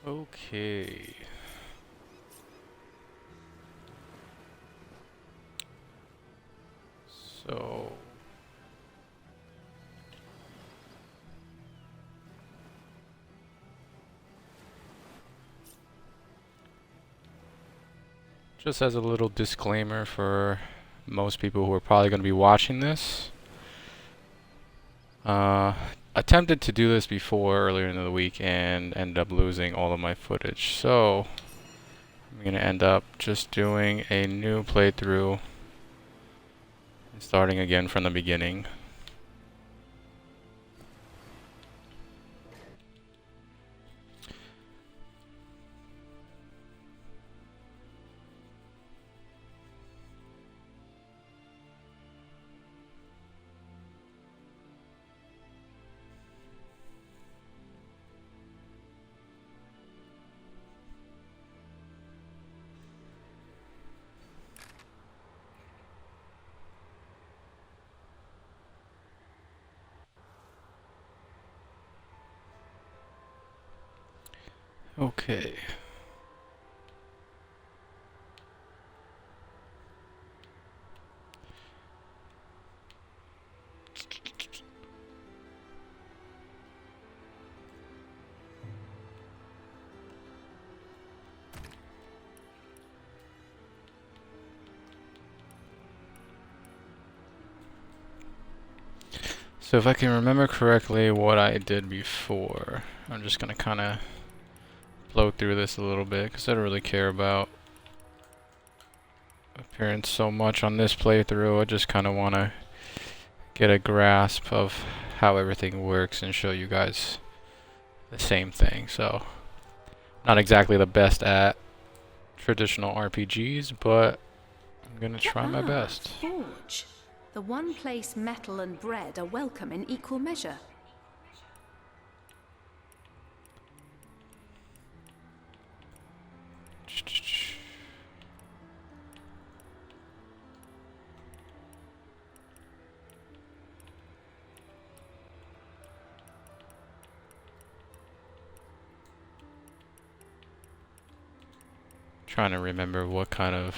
Okay. So just as a little disclaimer for most people who are probably going to be watching this, attempted to do this before earlier in the week and ended up losing all of my footage. So I'm going to end up just doing a new playthrough and starting again from the beginning. Okay. So if I can remember correctly what I did before, I'm just going to kind of blow through this a little bit because I don't really care about appearance so much on this playthrough. I just kind of want to get a grasp of how everything works and show you guys the same thing. So, not exactly the best at traditional RPGs, but I'm gonna try my best. Forge. The one place metal and bread are welcome in equal measure. Trying to remember what kind of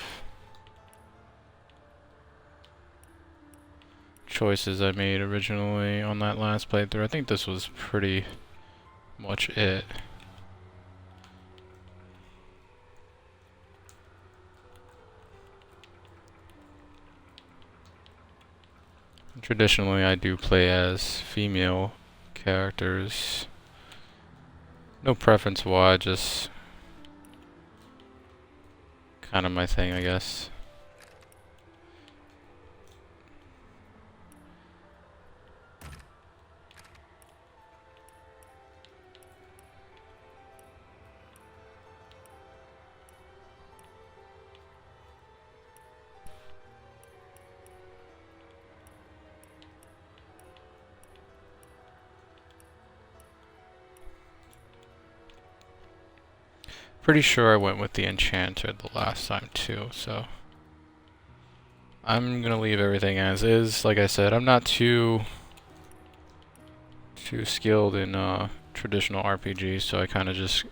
choices I made originally on that last playthrough. I think this was pretty much it. Traditionally, I do play as female characters. No preference why, just kind of my thing, I guess. Pretty sure I went with the enchanter the last time too, so I'm gonna leave everything as is. Like I said, I'm not too skilled in traditional RPGs, so I kind of just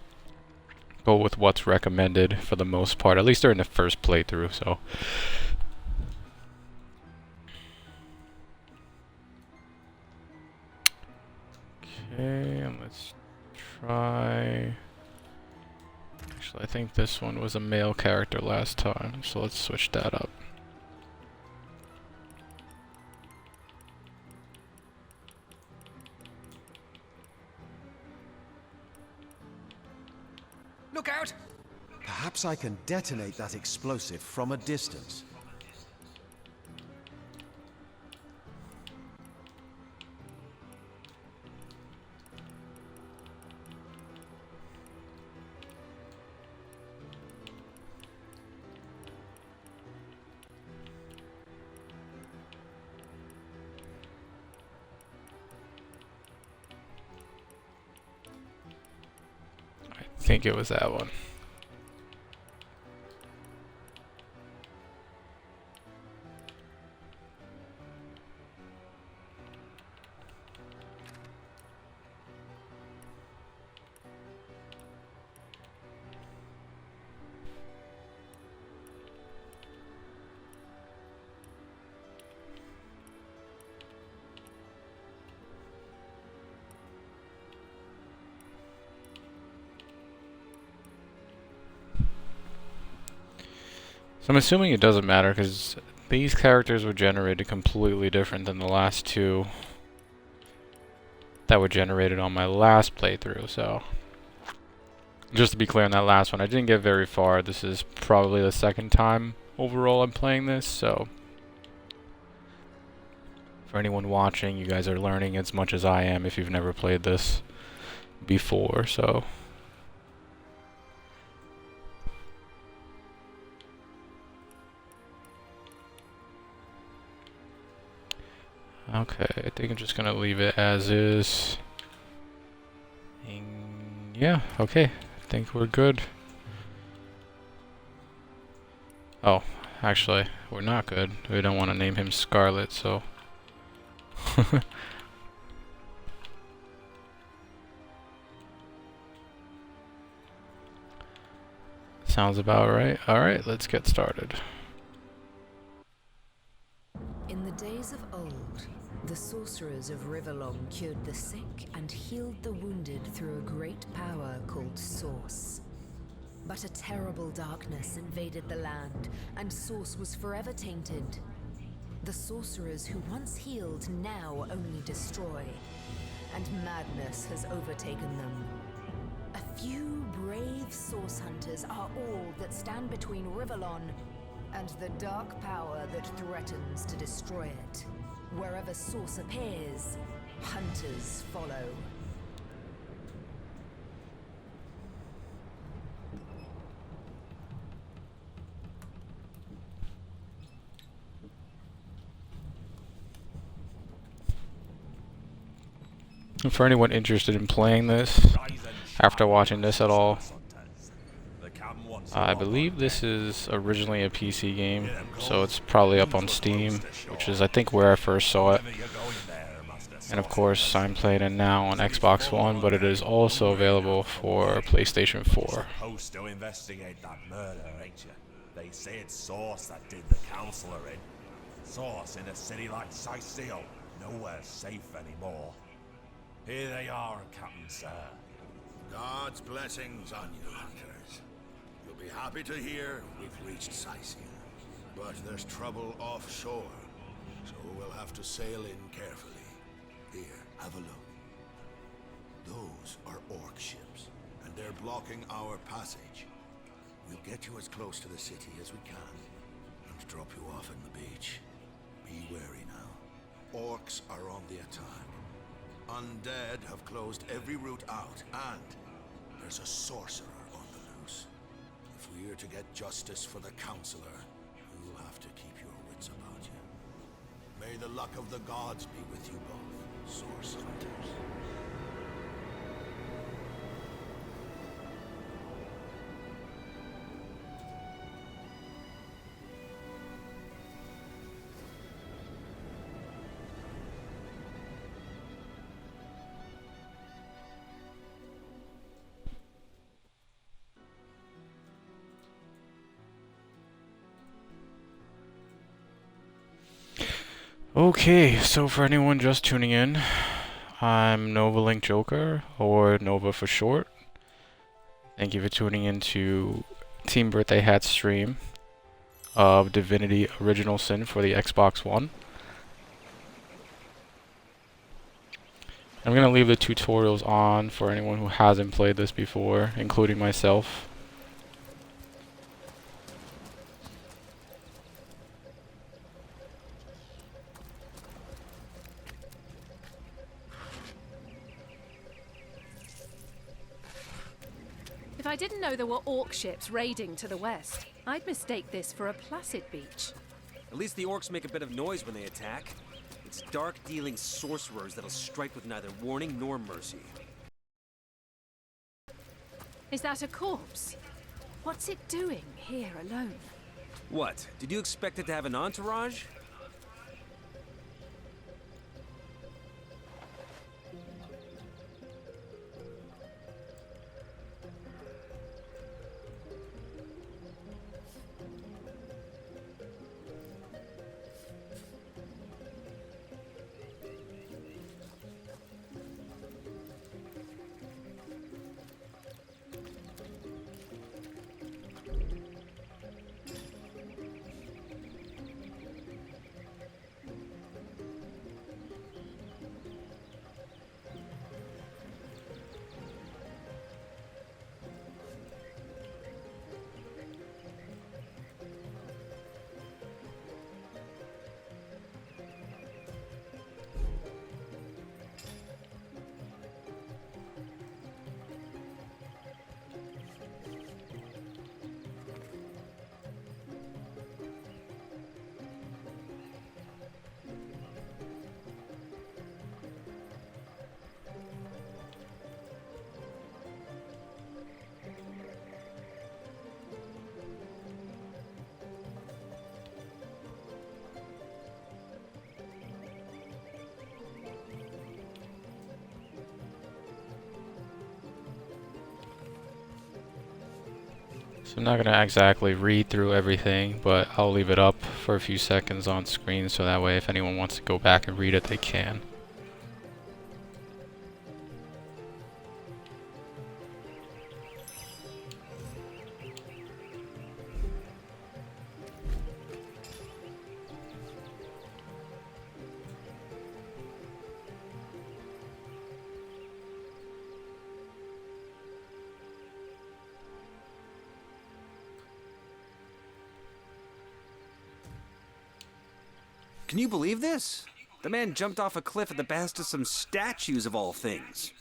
go with what's recommended for the most part, at least during the first playthrough. So okay, and let's try. Actually, I think this one was a male character last time, so let's switch that up. Look out! Perhaps I can detonate that explosive from a distance. I think it was that one. So I'm assuming it doesn't matter because these characters were generated completely different than the last two that were generated on my last playthrough. So just to be clear on that last one, I didn't get very far. This is probably the second time overall I'm playing this, so for anyone watching, you guys are learning as much as I am if you've never played this before, so okay, I think I'm just gonna leave it as is. And yeah, okay, I think we're good. Oh, actually, we're not good. We don't want to name him Scarlet, so sounds about right. Alright, let's get started. In the days of old, the sorcerers of Riverlong cured the sick and healed the wounded through a great power called Source. But a terrible darkness invaded the land, and Source was forever tainted. The sorcerers who once healed now only destroy, and madness has overtaken them. A few brave Source hunters are all that stand between Riverlon and the dark power that threatens to destroy it. Wherever Source appears, hunters follow. And for anyone interested in playing this, after watching this at all, I believe this is originally a PC game, so it's probably up on Steam, which is I think where I first saw it. And of course, I'm playing it now on Xbox One, but it is also available for PlayStation 4. Supposed to investigate that murder, ain't you? They say it's Source that did the counselor in. Source in a city like Sicil, nowhere safe anymore. Here they are, Captain Sir. God's blessings on you, hunters. You'll be happy to hear we've reached Sicil. But there's trouble offshore, so we'll have to sail in carefully. Here, have a look. Those are orc ships, and they're blocking our passage. We'll get you as close to the city as we can, and drop you off in the beach. Be wary now. Orcs are on the attack. Undead have closed every route out, and there's a sorcerer on the loose. If we're to get justice for the counselor, you'll have to keep your wits about you. May the luck of the gods be with you both, Source hunters. Okay, so for anyone just tuning in, I'm Nova Link Joker, or Nova for short. Thank you for tuning in to Team Birthday Hat stream of Divinity Original Sin for the Xbox One. I'm going to leave the tutorials on for anyone who hasn't played this before, including myself. If I didn't know there were orc ships raiding to the west, I'd mistake this for a placid beach. At least the orcs make a bit of noise when they attack. It's dark-dealing sorcerers that'll strike with neither warning nor mercy. Is that a corpse? What's it doing here alone? What? Did you expect it to have an entourage? So I'm not going to exactly read through everything, but I'll leave it up for a few seconds on screen so that way if anyone wants to go back and read it, they can. Can you believe this? The man jumped off a cliff at the behest of some statues of all things.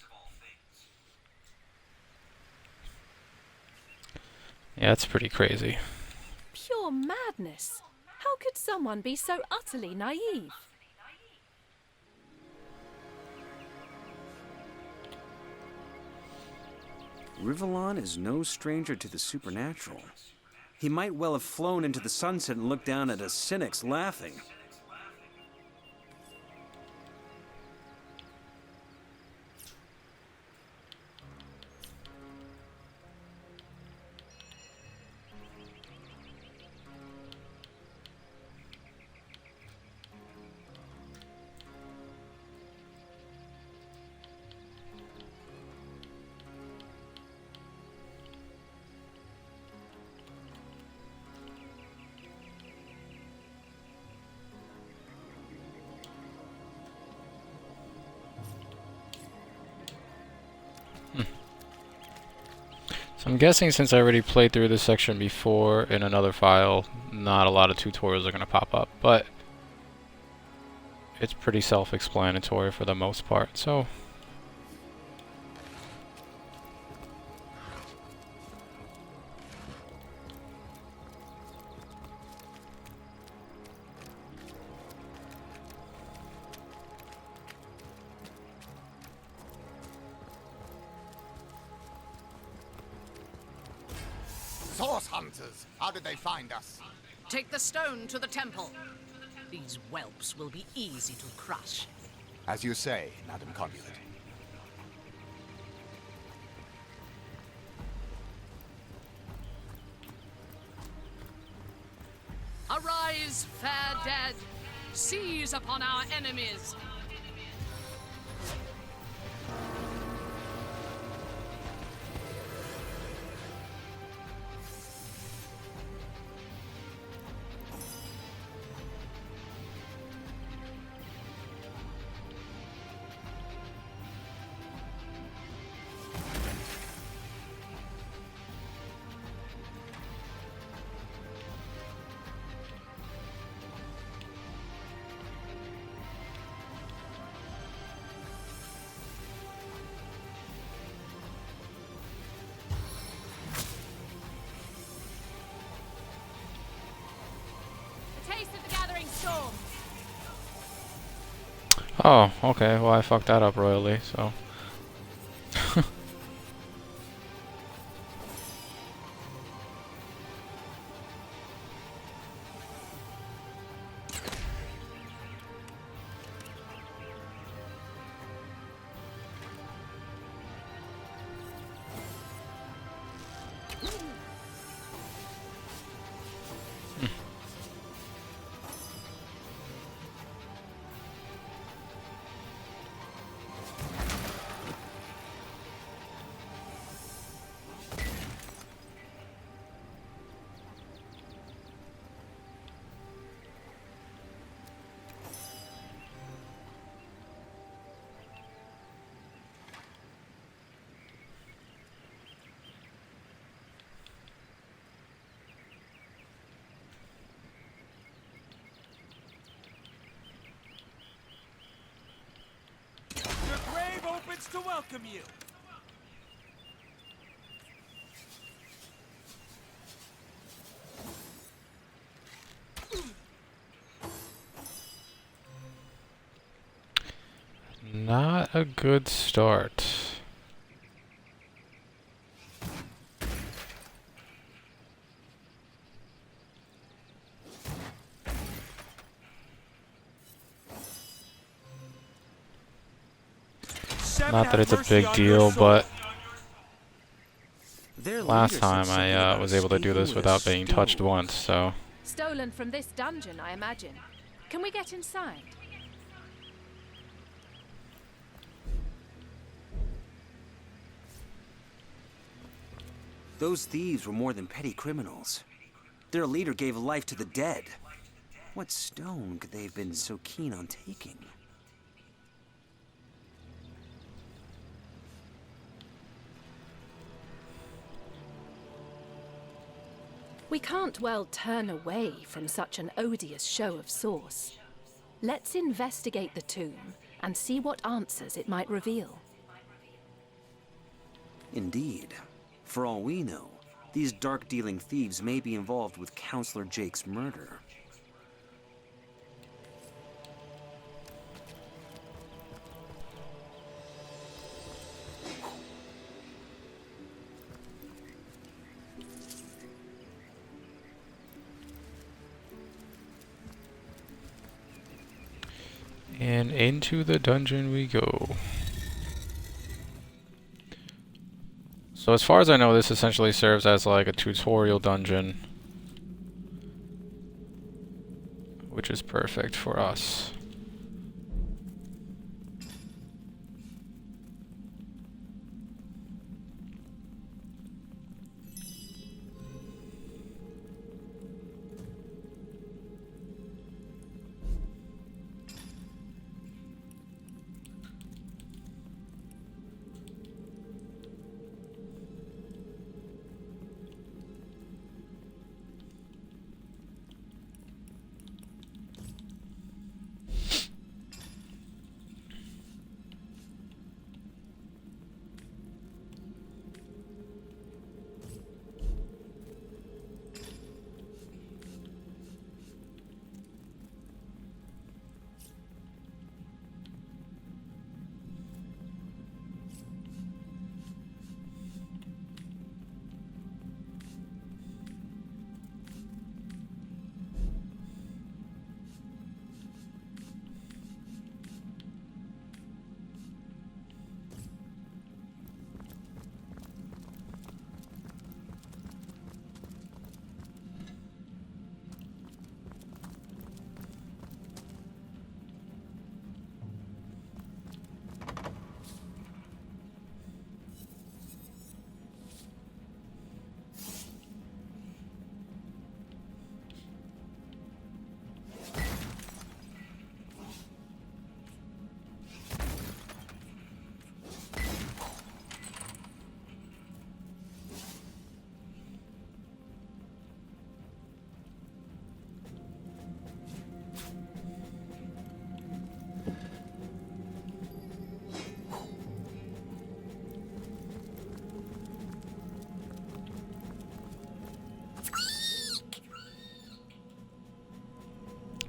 Yeah, that's pretty crazy. Pure madness. How could someone be so utterly naive? Rivellon is no stranger to the supernatural. He might well have flown into the sunset and looked down at us cynics laughing. So I'm guessing since I already played through this section before in another file, not a lot of tutorials are going to pop up, but it's pretty self-explanatory for the most part, so... Source hunters! How did they find us? Take the stone to the temple. These whelps will be easy to crush. As you say, Madam Conduit. Arise, fair dead! Seize upon our enemies! Oh, okay, well I fucked that up royally, so... The grave opens to welcome you! Not a good start. Not that it's a big deal, but Their Last leader said time something I about was able to do escaping this with a without being touched stone. once, so... Stolen from this dungeon, I imagine. Can we get inside? Those thieves were more than petty criminals. Their leader gave life to the dead. What stone could they have been so keen on taking? We can't well turn away from such an odious show of source. Let's investigate the tomb and see what answers it might reveal. Indeed. For all we know, these dark-dealing thieves may be involved with Counselor Jake's murder. And into the dungeon we go. So as far as I know, this essentially serves as like a tutorial dungeon, which is perfect for us.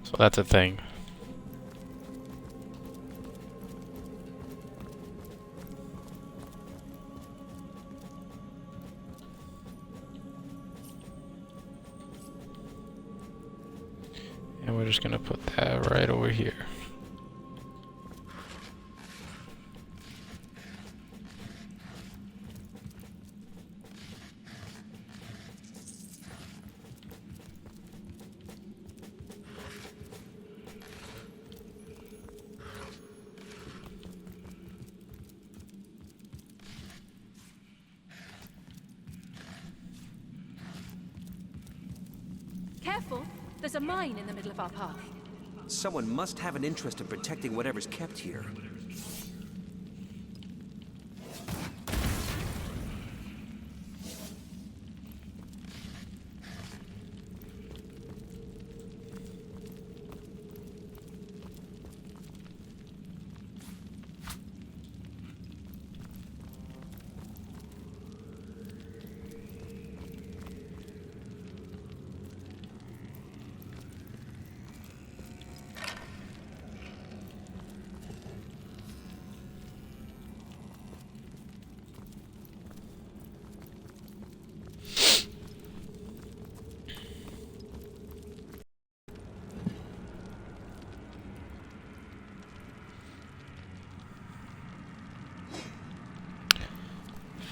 So that's a thing. And we're just gonna put that right over here. Careful! There's a mine in the middle of our path. Someone must have an interest in protecting whatever's kept here.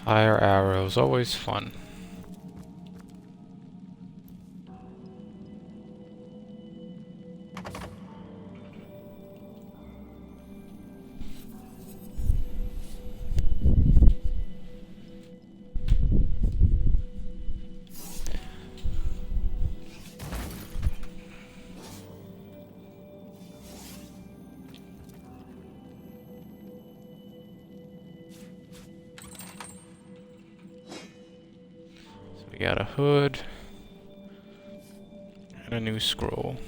Fire arrows, always fun. We got a hood and a new scroll.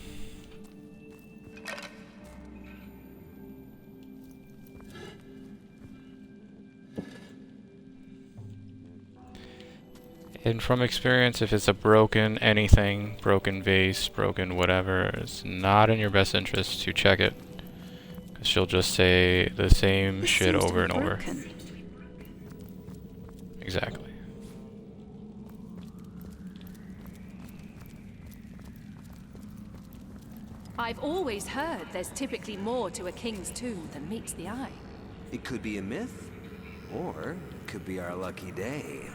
And from experience, if it's a broken anything, broken vase, broken whatever, it's not in your best interest to check it. Because she'll just say the same shit over and over. Exactly. I've always heard there's typically more to a king's tomb than meets the eye. It could be a myth, or it could be our lucky day.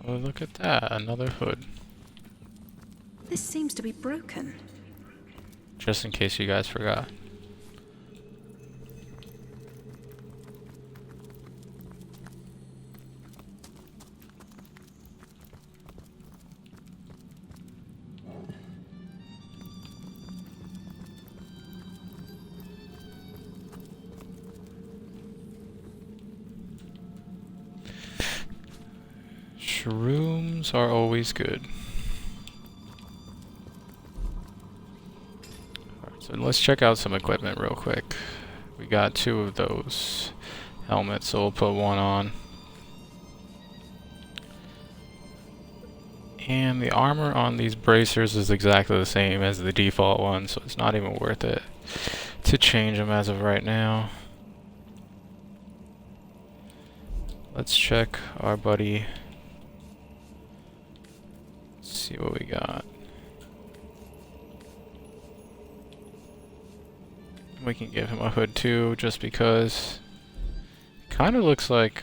Oh, look at that, another hood. This seems to be broken. Just in case you guys forgot. Shrooms are always good. Alright, so let's check out some equipment real quick. We got 2 of those helmets, so we'll put one on. And the armor on these bracers is exactly the same as the default one, so it's not even worth it to change them as of right now. Let's check our buddy. See what we got. We can give him a hood too, just because it kind of looks like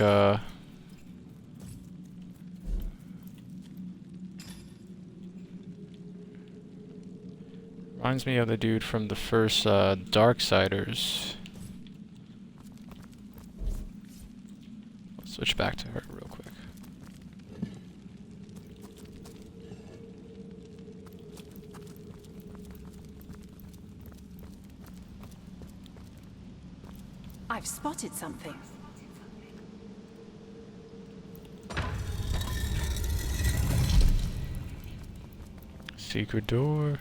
reminds me of the dude from the first Darksiders. Let's switch back to her real quick. I've spotted something. Secret door.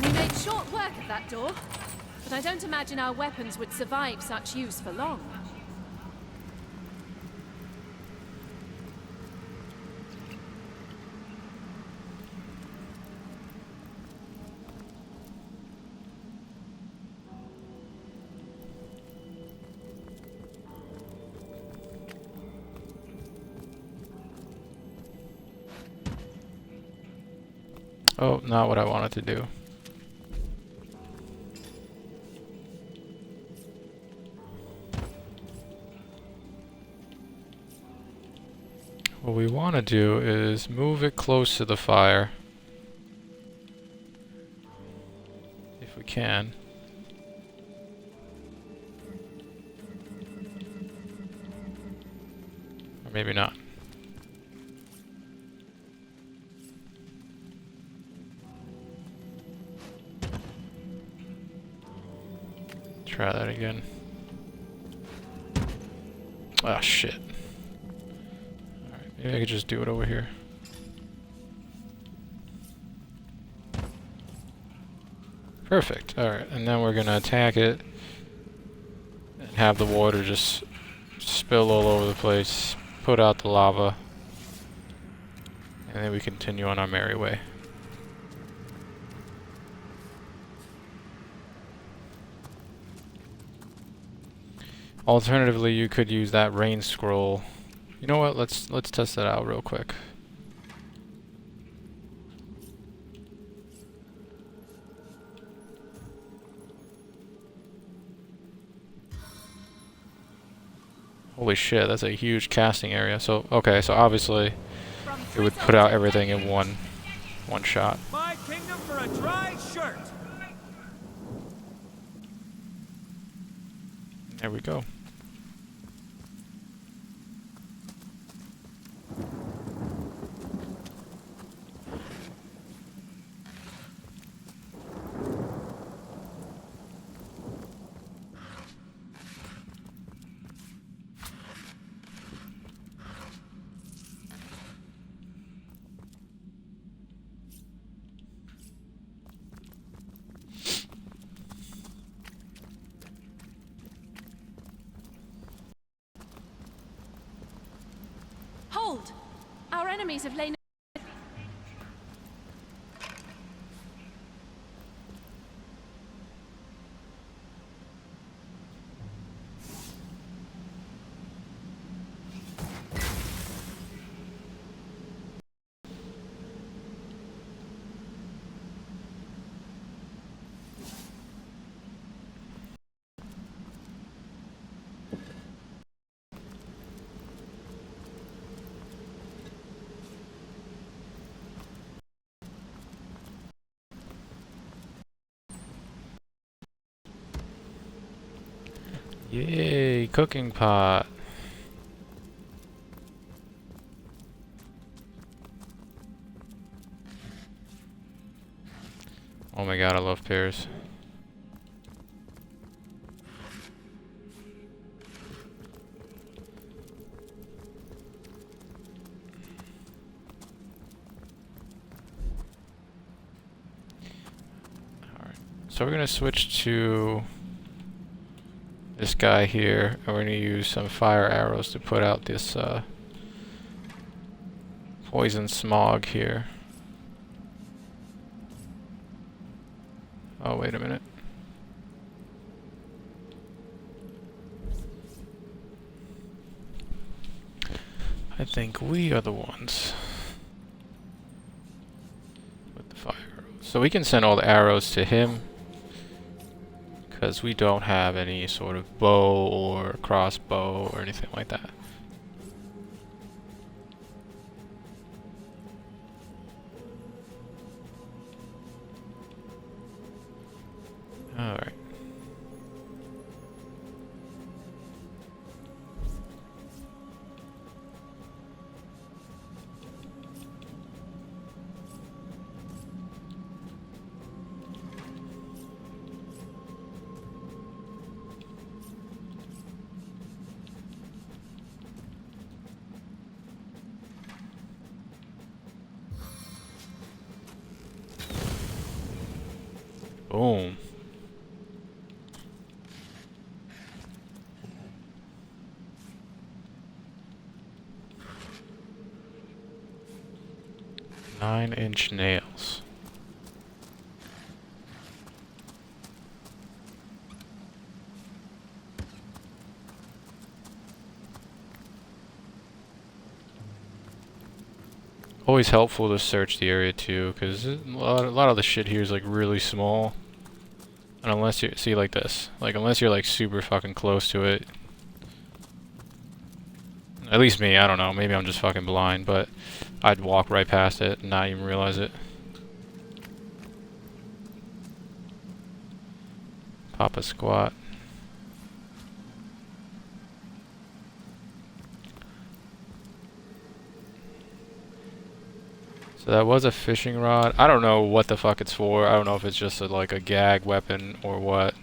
We made short work of that door, but I don't imagine our weapons would survive such use for long. Oh, not what I wanted to do. What we want to do is move it close to the fire. If we can. Or maybe not. Try that again. Ah, shit. Alright, maybe I could just do it over here. Perfect. Alright, and then we're gonna attack it and have the water just spill all over the place, put out the lava, and then we continue on our merry way. Alternatively, you could use that rain scroll. You know what? Let's test that out real quick. Holy shit, that's a huge casting area. So, okay, so obviously it would put out everything in one shot. My kingdom for a dry shirt. There we go. Hold! Our enemies have lain. Yay, cooking pot. Oh my god, I love pears. Alright, so we're gonna switch to this guy here, and we're gonna use some fire arrows to put out this poison smog here. Oh, wait a minute. I think we are the ones with the fire arrows. So we can send all the arrows to him, because we don't have any sort of bow or crossbow or anything like that. Alright. Boom. Nine-inch nails. Always helpful to search the area too, because a lot of the shit here is like really small. And unless you see like this, like unless you're like super fucking close to it. At least me, I don't know. Maybe I'm just fucking blind, but I'd walk right past it and not even realize it. Pop a squat. So that was a fishing rod. I don't know what the fuck it's for. I don't know if it's just like a gag weapon or what.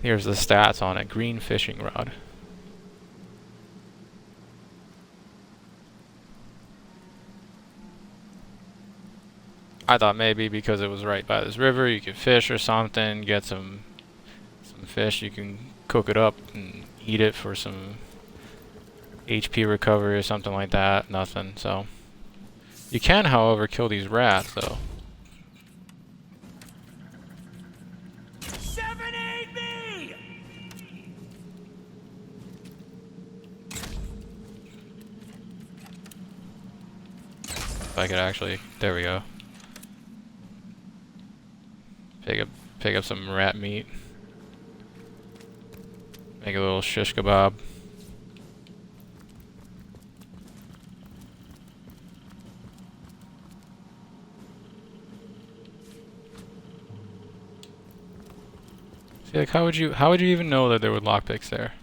Here's the stats on it. Green fishing rod. I thought maybe because it was right by this river, you could fish or something, get some fish. You can cook it up and eat it for some HP recovery or something like that. Nothing. So you can, however, kill these rats though. 7-8 me! If I could actually, there we go. Pick up some rat meat. Make a little shish kebab. See, like, how would you even know that there were lockpicks there?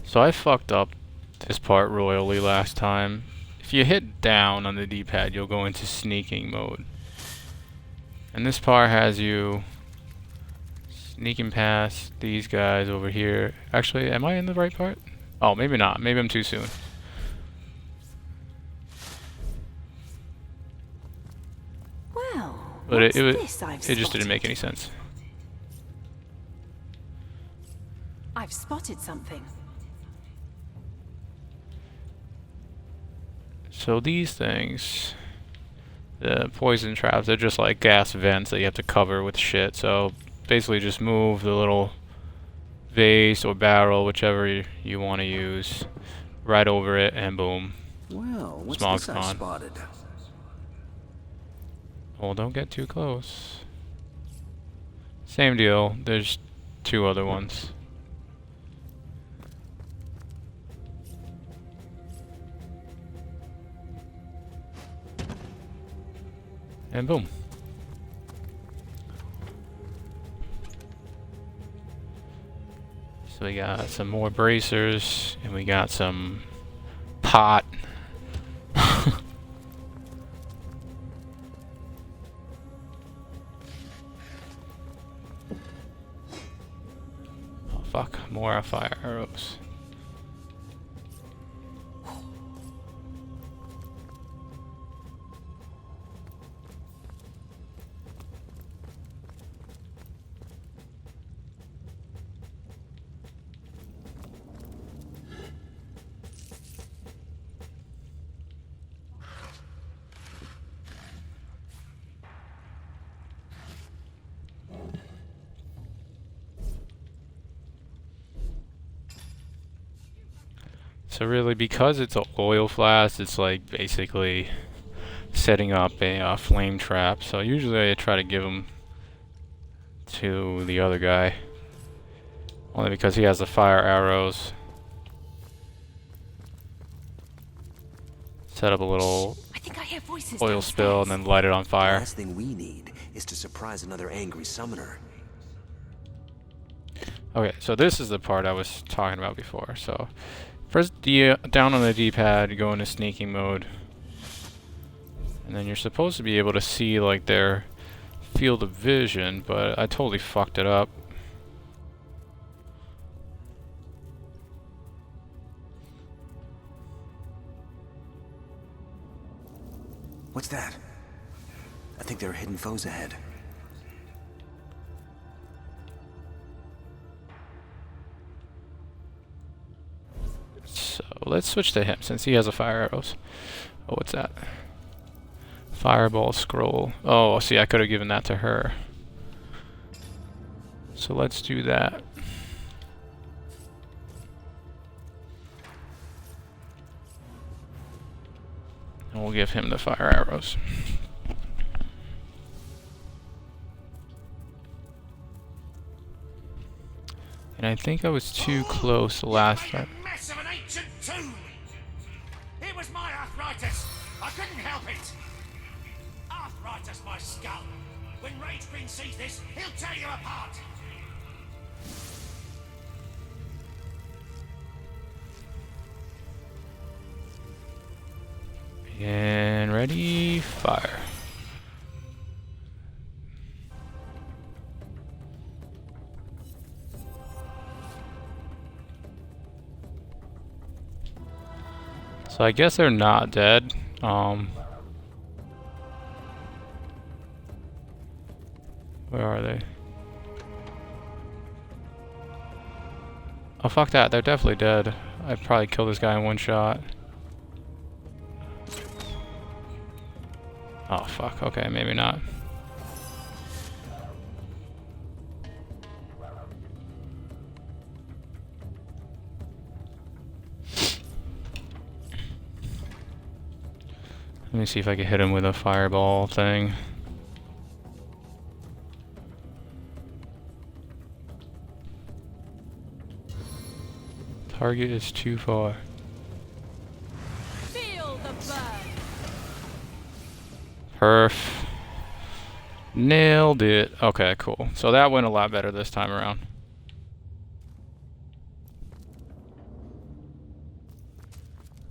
So I fucked up this part royally last time. If you hit down on the D-pad, you'll go into sneaking mode. And this part has you sneaking past these guys over here. Actually, am I in the right part? Oh, maybe not. Maybe I'm too soon. Well, But what's it this I've just didn't spotted? make any sense. I've spotted something. So these things, the poison traps, they're just like gas vents that you have to cover with shit. So basically just move the little vase or barrel, whichever you want to use, right over it and boom. Well, what's Smog's this I gone. spotted? Well, don't get too close. Same deal, there's two other ones. And boom. So we got some more bracers, and we got some pot. Oh fuck, more fire arrows. So really, because it's an oil flask, it's like basically setting up a flame trap. So usually I try to give them to the other guy, only because he has the fire arrows. Set up a little I think I hear voices oil spill and then light it on The fire. last thing we need is to surprise another angry summoner. Okay, so this is the part I was talking about before. So press down on the D-pad, go into sneaking mode, and then you're supposed to be able to see like their field of vision, but I totally fucked it up. What's that? I think there are hidden foes ahead. So let's switch to him since he has a fire arrows. Oh, what's that? Fireball scroll. Oh, see, I could have given that to her. So let's do that. And we'll give him the fire arrows. And I think I was too close the last time. Mess of an ancient tomb! It was my arthritis! I couldn't help it! Arthritis, my skull! When Rage Queen sees this, he'll tear you apart! And ready, fire. So I guess they're not dead. Where are they? Oh fuck that, they're definitely dead. I'd probably kill this guy in one shot. Oh fuck, okay, maybe not. Let me see if I can hit him with a fireball thing. Target is too far. Feel the burn. Perf. Nailed it. Okay, cool. So that went a lot better this time around.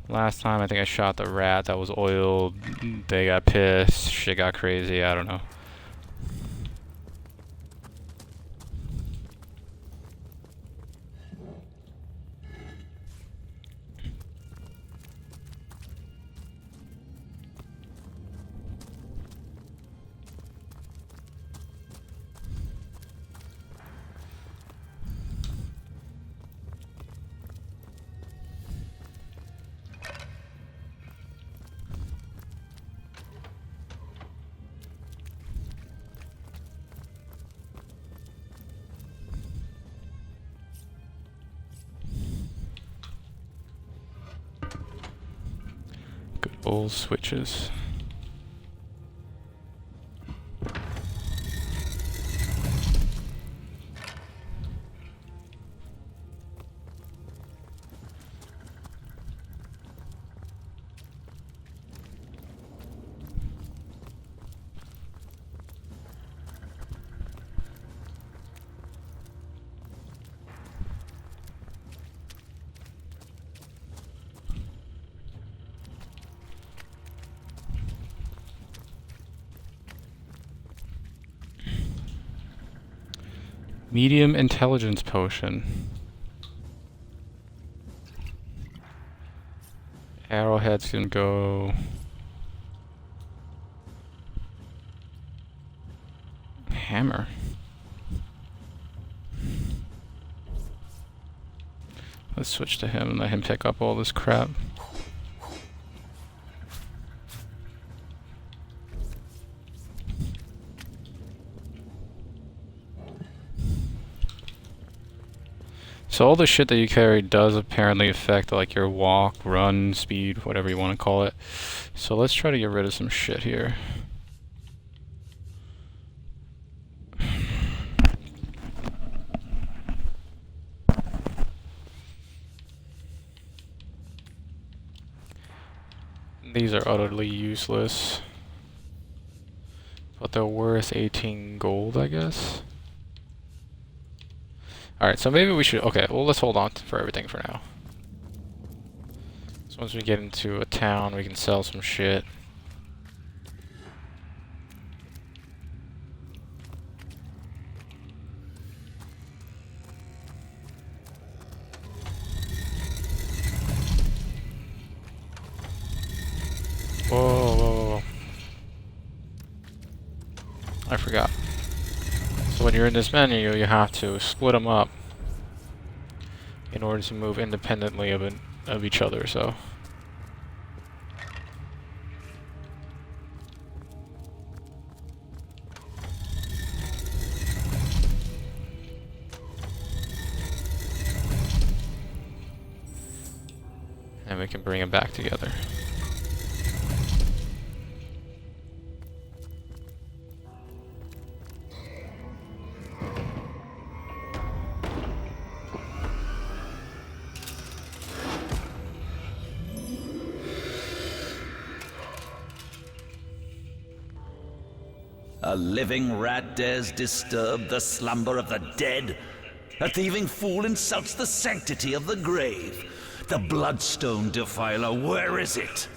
Last time I think I shot the rat that was oiled. They got pissed. Shit got crazy. I don't know. Good old switches. Medium intelligence potion. Arrowheads can go. Hammer. Let's switch to him and let him pick up all this crap. So all the shit that you carry does apparently affect like your walk, run, speed, whatever you want to call it. So let's try to get rid of some shit here. These are utterly useless, but they're worth 18 gold, I guess. Alright, so maybe we should... Okay, well, let's hold on for everything for now. So once we get into a town, we can sell some shit. Whoa, whoa, whoa, whoa. I forgot. So when you're in this menu, you have to split them up in order to move independently of each other, so... And we can bring them back together. A living rat dares disturb the slumber of the dead. A thieving fool insults the sanctity of the grave. The bloodstone defiler, where is it?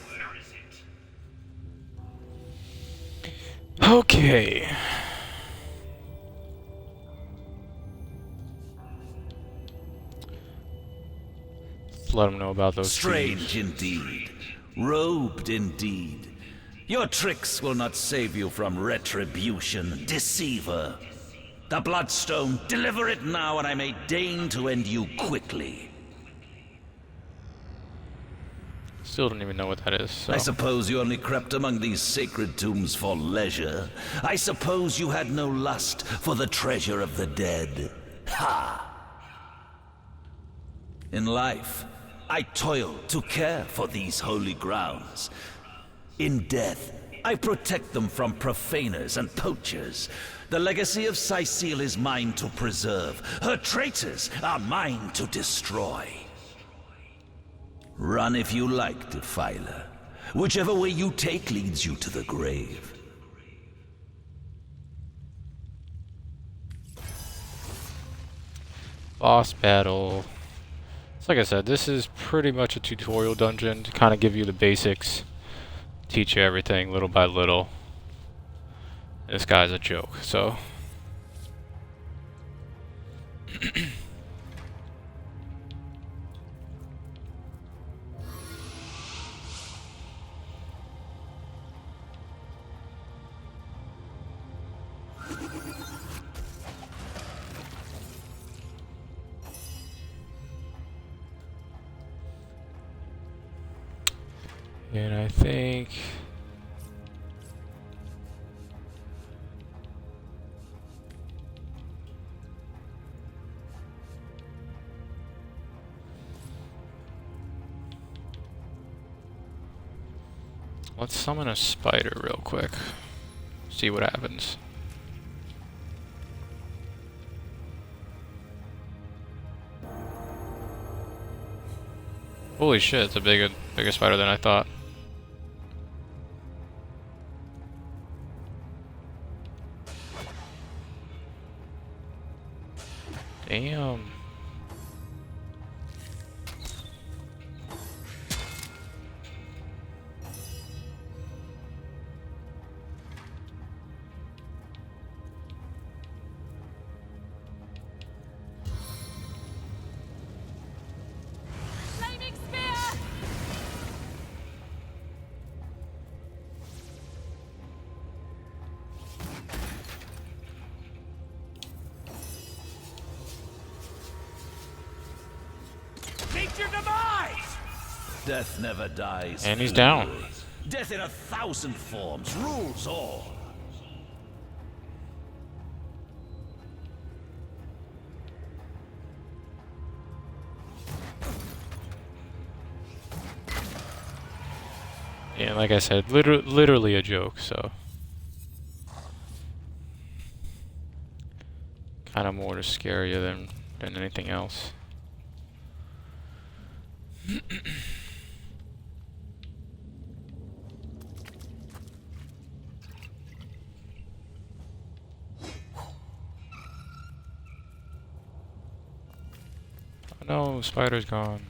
Okay. Let's let them know about those Strange thieves. indeed. Robed indeed. Your tricks will not save you from retribution, deceiver. The bloodstone, deliver it now and I may deign to end you quickly. Still don't even know what that is, so... I suppose you only crept among these sacred tombs for leisure. I suppose you had no lust for the treasure of the dead. Ha! In life, I toil to care for these holy grounds. In death, I protect them from profaners and poachers. The legacy of Cecile is mine to preserve. Her traitors are mine to destroy. Run if you like, defiler. Whichever way you take leads you to the grave. Boss battle. So like I said, this is pretty much a tutorial dungeon to kind of give you the basics. Teach you everything little by little. This guy's a joke, so... And I think... Let's summon a spider real quick. See what happens. Holy shit, it's a bigger spider than I thought. Damn. Death never dies. And he's down. Death in 1,000 forms rules all. Yeah, like I said, literally a joke, so. Kind of more to scare you than anything else. Oh no, spider's gone.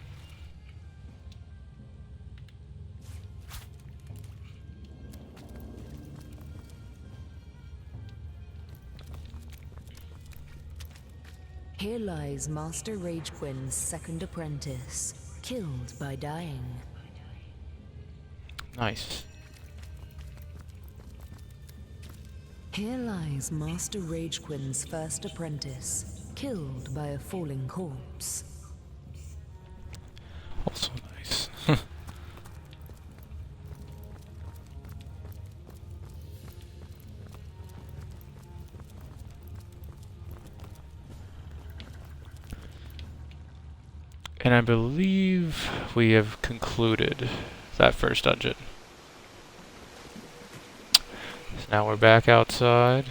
Here lies Master Ragequin's second apprentice, killed by dying. Nice. Here lies Master Ragequin's first apprentice, killed by a falling corpse. Also nice. And I believe we have concluded that first dungeon. So now we're back outside.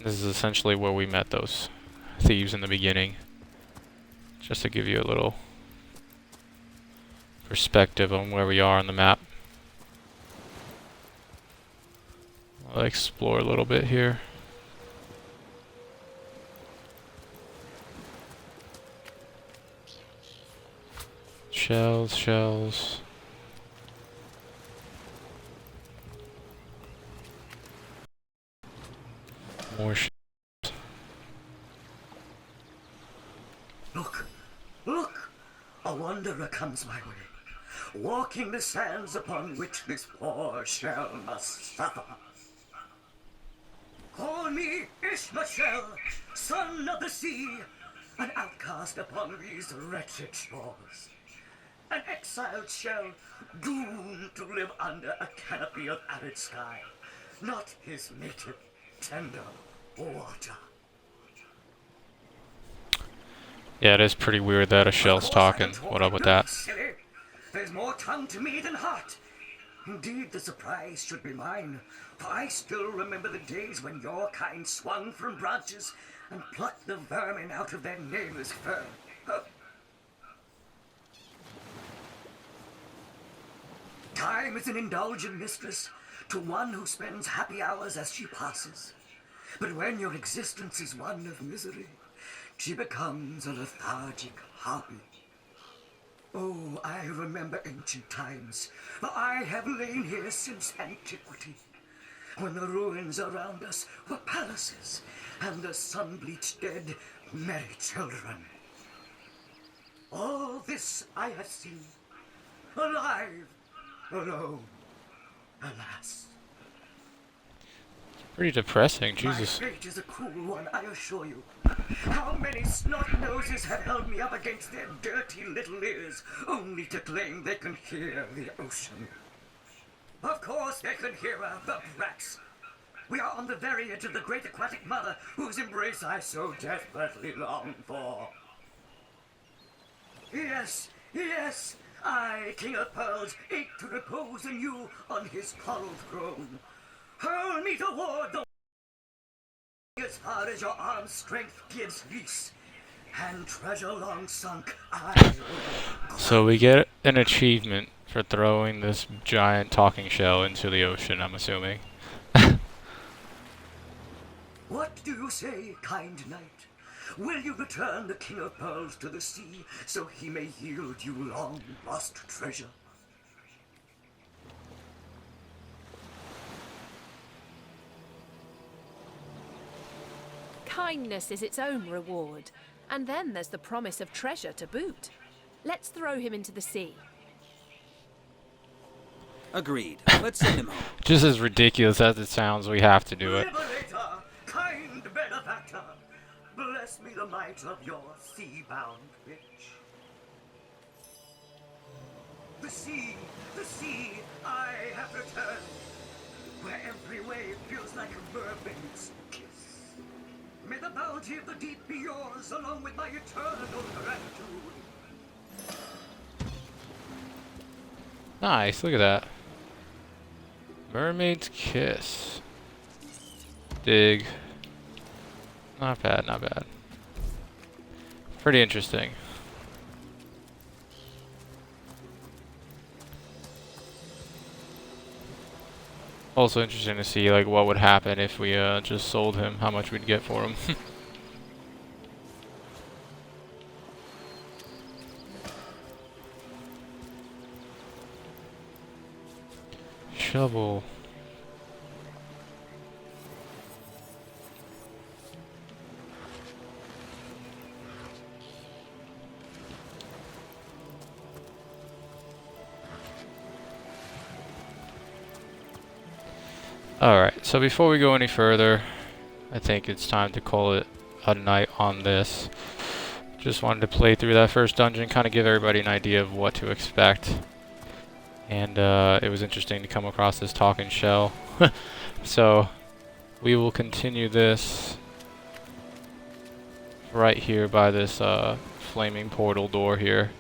This is essentially where we met those thieves in the beginning. Just to give you a little perspective on where we are on the map. I'll explore a little bit here. Shells, shells. More Look! Look! A wanderer comes my way, walking the sands upon which this poor shell must suffer. Call me Ishmael, son of the sea, an outcast upon these wretched shores. An exiled shell, doomed to live under a canopy of arid sky, not his native tender water. Yeah, it is pretty weird that a shell's talking. What up with that? Silly. There's more tongue to me than heart. Indeed, the surprise should be mine, for I still remember the days when your kind swung from branches and plucked the vermin out of their nameless fur. Time is an indulgent mistress to one who spends happy hours as she passes. But when your existence is one of misery, she becomes a lethargic harpy. Oh, I remember ancient times, for I have lain here since antiquity, when the ruins around us were palaces, and the sun-bleached dead merry children. All this I have seen, alive, alone, alas. Pretty depressing, Jesus. My fate is a cruel one, I assure you. How many snot noses have held me up against their dirty little ears, only to claim they can hear the ocean? Of course they can hear her, the brats. We are on the very edge of the great aquatic mother, whose embrace I so desperately long for. Yes, yes, I, King of Pearls, ache to repose anew on his coral throne. Hurl me toward the as far as your arm's strength gives lease, and treasure long sunk I will. So we get an achievement for throwing this giant talking shell into the ocean, I'm assuming. What do you say, kind knight? Will you return the King of Pearls to the sea, so he may yield you long-lost treasure? Kindness is its own reward, and then there's the promise of treasure to boot. Let's throw him into the sea. Agreed. Let's send him home. Just as ridiculous as it sounds, we have to do it. Liberator, bless me the might of your sea-bound bitch. The sea, I have returned, where every wave feels like a mermaid's kiss. May the bounty of the deep be yours, along with my eternal gratitude. Nice, look at that. Mermaid's kiss. Dig. Not bad, not bad. Pretty interesting. Also interesting to see like what would happen if we just sold him, how much we'd get for him. Shovel. Alright, so before we go any further, I think it's time to call it a night on this. Just wanted to play through that first dungeon, kind of give everybody an idea of what to expect. And it was interesting to come across this talking shell. So we will continue this right here by this flaming portal door here.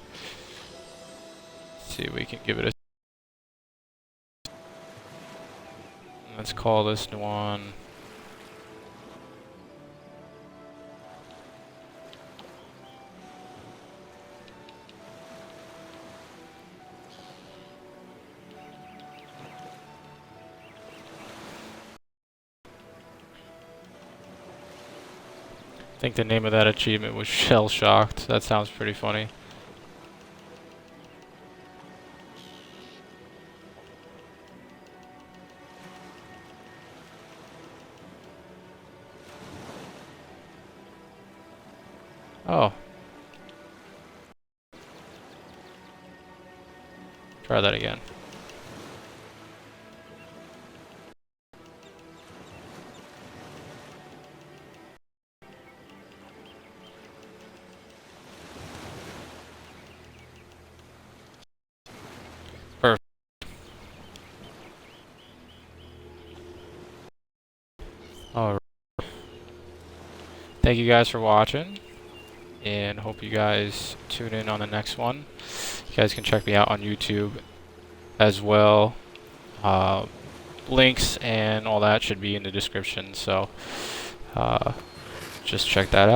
See if we can give it a... Let's call this one... I think the name of that achievement was Shell Shocked. That sounds pretty funny. Oh. Try that again. Perfect. Alright. Thank you guys for watching, and hope you guys tune in on the next one. You guys can check me out on YouTube as well. Links and all that should be in the description, so just check that out.